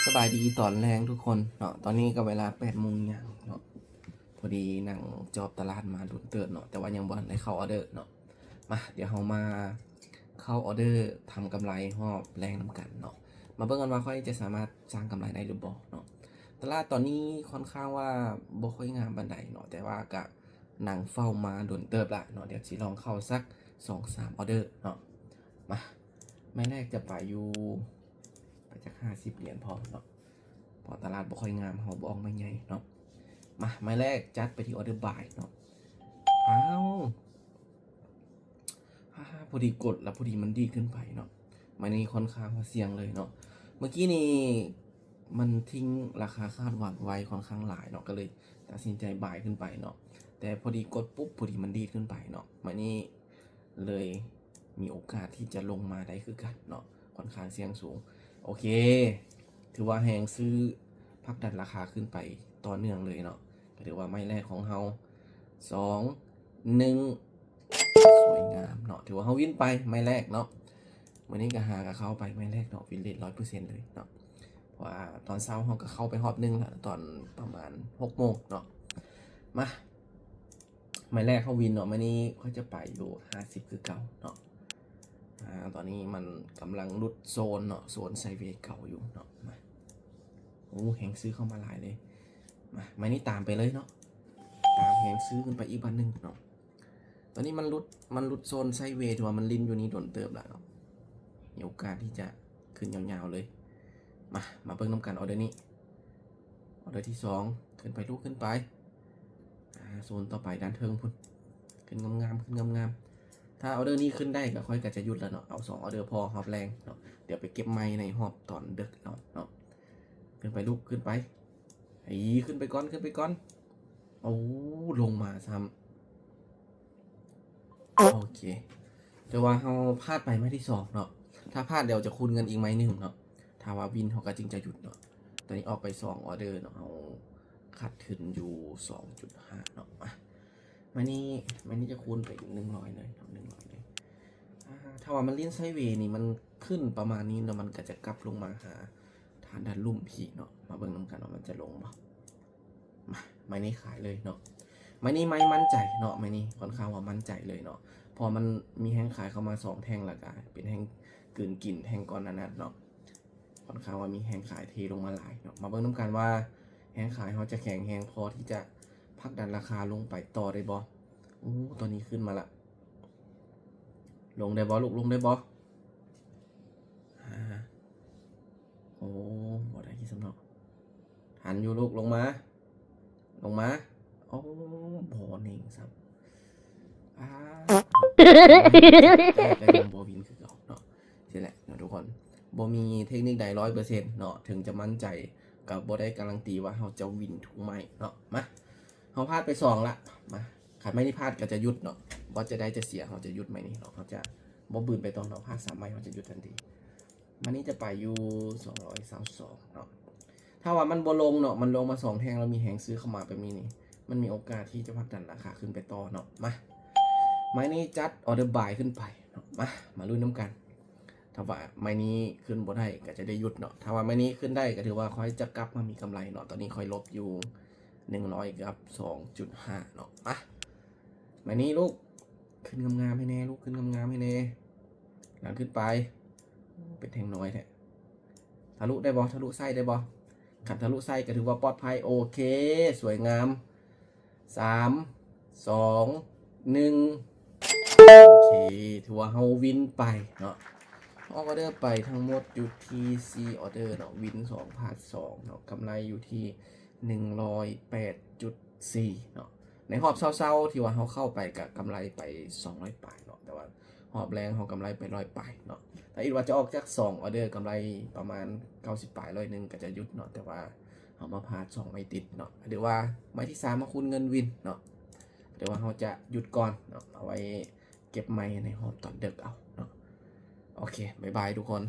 สบายดีตอนแรงทุกคนเนาะตอนนี้ก็เวลา8 โมงอย่างเนาะพอดีนั่งจอบตลาดมาดุนเติร์เนาะแต่ว่ายังบ่ทันได้เข้าออเดอร์เนาะมาเดี๋ยวเรามาเข้าออเดอร์ทำกำไรหอบแรงน้ำกันเนาะมาเบิ่งกันว่าค่อยจะสามารถสร้างกำไรได้หรือบ่เนาะตลาดตอนนี้ค่อนข้างว่าบ่ค่อยงามปานใดเนาะแต่ว่าก็นั่งเฝ้ามาดุนเติบละเนาะเดี๋ยวสิลองเข้าสัก 2-3 ออเดอร์เนาะมาไม่แรกจะไปอยู่ไปจาก50 เหรียญพอเนาะพอตลาดบ่ค่อยงามเขาบ่ออกมาใหญ่เนาะมาไม้แรกจัดไปที่ออเดอร์บ่ายเนาะอ้าวพอดีกดแล้วพอดีมันดีขึ้นไปเนาะมันนี่ค่อนข้างเสี่ยงเลยเนาะเมื่อกี้นี่มันทิ้งราคาคาดหวังไว้ค่อนข้างหลายเนาะก็เลยตัดสินใจบ่ายขึ้นไปเนาะแต่พอดีกดปุ๊บพอดีมันดีขึ้นไปเนาะมันนี่เลยมีโอกาสที่จะลงมาได้คือกันเนาะค่อนข้างเสี่ยงสูงโอเคถือว่าแหงซื้อพักดันราคาขึ้นไปต่อเนื่องเลยเนาะก็ถือว่าไม้แรกของเฮา2-1สวยงามเนาะถือว่าเฮาวินไปไม้แรกเนาะวันนี้ก็หากับเข้าไปไม้แรกเนาะวินเลท100%เลยเนาะเพราะว่าตอนเช้าเฮาก็เข้าไปฮอบนึงแล้วตอนประมาณ6 โมงเนาะมาไม้แรกเขาวินเนาะวันนี้เขาจะไปอยู่50คือเก่าเนาะตอนนี้มันกำลังลุดโซนเนาะโซนไซเวย์เก่าอยู่เนาะมาโอ้แหงซื้อเข้ามาหลายเลยมานี่ตามไปเลยเนาะตามแหงซื้อขึ้นไปอีกวันหนึ่งเนาะตอนนี้มันลุดโซนไซเวย์ถือว่ามันลิ้นอยู่นี่โดนเติบแล้วเนาะมีโอกาสที่จะขึ้นยาวๆเลยมาเบิ่งน้ำกันออเดอร์นี้ออเดอร์ที่2ขึ้นไปลูกขึ้นไปโซนต่อไปด้านเทิงพุ่นขึ้นงามๆขึ้นงามๆถ้าออเดอร์นี้ขึ้นได้ก็ค่อยก็จะหยุดแล้วเนาะเอา2 ออเดอร์พอหอบแรงเนาะเดี๋ยวไปเก็บไม้ในหอบตอนดึกเนาะขึ้นไปลูกขึ้นไปขึ้นไปก่อนโอ้ลงมาซ้ำโอเคแต่ว่าเราพลาดไปไม้ที่2เนาะถ้าพลาดเดี๋ยวจะคูณเงินอีกไม้หนึ่งเนาะถ้าว่าวินเขาก็จริงจะหยุดเนาะตอนนี้ออกไป2 ออเดอร์เนาะเอาขาดทุนอยู่ 2.5 เนาะไม้นี้จะคูณไปอีก100เลยเนาะ100เลยถ้าว่ามันเลี้ยนไซเวย์นี่มันขึ้นประมาณนี้เนาะมันก็จะกลับลงมาหาฐานด้านลุ่มพีเนาะมาเบิ่งน้ำกันว่ามันจะลงบ่ไม้นี้ขายเลยเนาะไม้นี้ไม่มั่นใจเนาะไม้นี้ค่อนข้างว่ามั่นใจเลยเนาะพอมันมีแห้งขายเข้ามา2 แท่งและกันเป็นแห้งกลืนกินแท่งก้อนนั้นเนาะค่อนข้างว่ามีแห้งขายเทลงมาหลายเนาะมาเบิ่งน้ำกันว่าแห้งขายเขาจะแข็งแห้งพอที่จะพักดันราคาลงไปต่อได้บ่ตอนนี้ขึ้นมาละลงได้บ่ลูกลงได้บ่บ่ได้ที่สำเนาหันอยู่ลูกลงมาโอ้บ่เน่งซ้ำแต่ยังบ่วินคือเก่าเนาะนี่แหละเนาะทุกคนบ่มีเทคนิคใด100%เนาะถึงจะมั่นใจกับบ่ได้การันตีว่าเราจะวินถูกไหมเนาะมาเราพลาดไป2ละมาขัดไม่ได้พลาดก็จะหยุดเนาะบ่จะได้จะเสียเราจะหยุดไหมนี่เนาะเขาจะบ่บืนไปตอนเราพลาด3 ใบเราจะหยุดทันทีมันนี้จะไปอยู่232เนาะถ้าว่ามันบ่ลงเนาะมันลงมา2 แท่งแล้วมีแหงซื้อเข้ามาแบบนี้นี่มันมีโอกาสที่จะพักดันราคาขึ้นไปต่อเนาะไม้นี้จัดออเดอร์บายขึ้นไปเนาะมาลุ้นน้ำกันถ้าว่าไม้นี้ขึ้นบ่ได้ก็จะได้หยุดเนาะถ้าว่าไม้นี้ขึ้นได้ก็ถือว่าค่อยจะกลับมามีกำไรเนาะตอนนี้ค่อยลบอยู่100กับ 2.5 เนาะไม้นี้ลูกขึ้นงามๆให้แน่ลูกขึ้นงามๆให้แน่หลังขึ้นไปเป็นแท่งน้อยแท้ทะลุได้บ่ทะลุไส้ได้บ่ขัดทะลุไส้ก็ถือว่าปลอดภัยโอเคสวยงาม3 2 1โอเคถือว่าเฮาวินไปเนาะออเดอร์ไปทั้งหมดอยู่ที่4 ออเดอร์เนาะวิน2พาร์ท2เนาะกำไรอยู่ที่108.4เนาะในหอบเศร้าๆที่ว่าเฮาเข้าไปกับกำไรไป200ปลายเนาะแต่ว่าหอบแรงเฮากำไรไป100ปลายเนาะถ้าอีกว่าจะออกจาก2 ออเดอร์กำไรประมาณ90ปลาย100ก็จะหยุดเนาะแต่ว่าเอามาพา2ไม่ติดเนาะเดี๋ยวว่าไม้ที่3มาคูณเงินวินเนาะเดี๋ยวว่าเราจะหยุดก่อนเนาะเอาไว้เก็บไม้ในหอบตอนดึกเอาเนาะโอเคบ๊ายบายทุกคน